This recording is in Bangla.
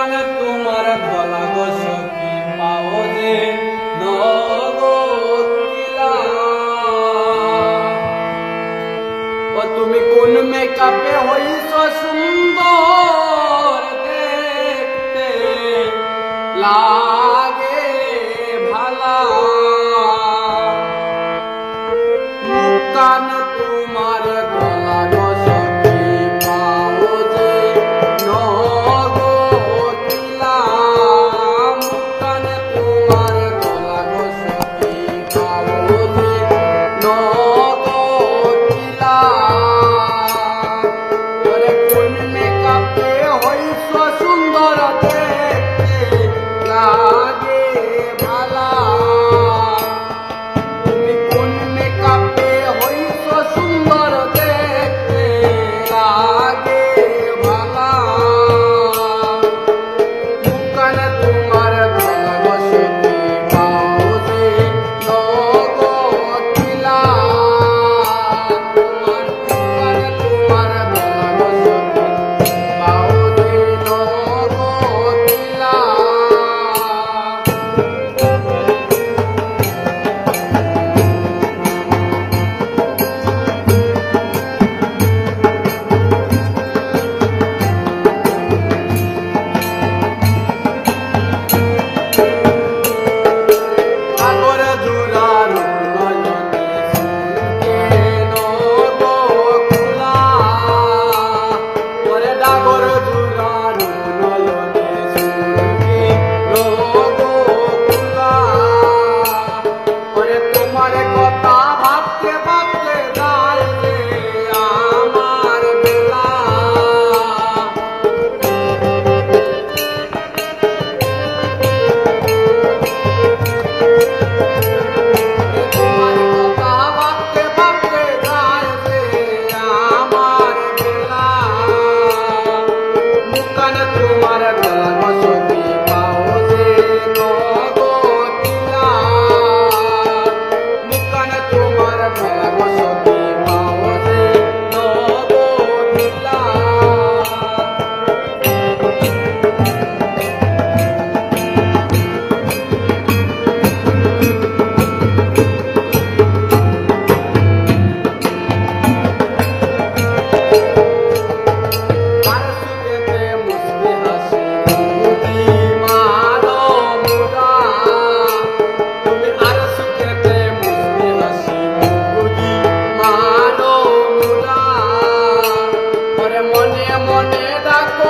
কানে তোমার গলা গো সখী পাও যে নগতিলা ও তুমি কোন মেকআপে হইছ সুন্দর দেখতে লাগে ভালা মুকান তোমার গলা গো সখী পাও যে নগতিলা মুকান তোমার গলা গো সখী পাও যে নগতিলা ওরে কোন মেকআপে হইছ সুন্দর দেখতে লাগে ভালা তুমি কোন মেকআপে হইছ সুন্দর দেখতে লাগে ভালা মুকানে তোমার গলা গো সখী পাও যে নগতিলা তোমার মুকানে তোমার গলা গো সখী পাও যে নগতিলা আগরে জোড়ার নয়নে শুনকে নগকুলা ওরে ডাগর জোড়ার নয়নে শুনকে নগকুলা ওরে তোমার কথা ভাবতে ভাবতে যায় যে আমার বেলা তোমার কথা ভাবতে ভাবতে যায় যে আমার বেলা মুকানে তোমার গলা গো সখী পাও যে নগতিলা মুকানে তোমার গলা গো সখী পাও যে নগতিলা আর সুখেতে মুস্কি হাসি মুদি মারো মুরা তুমি আর সুখেতে মুস্কি হাসি মুদি মারো মুরা ওরে মনে মনে ডাকো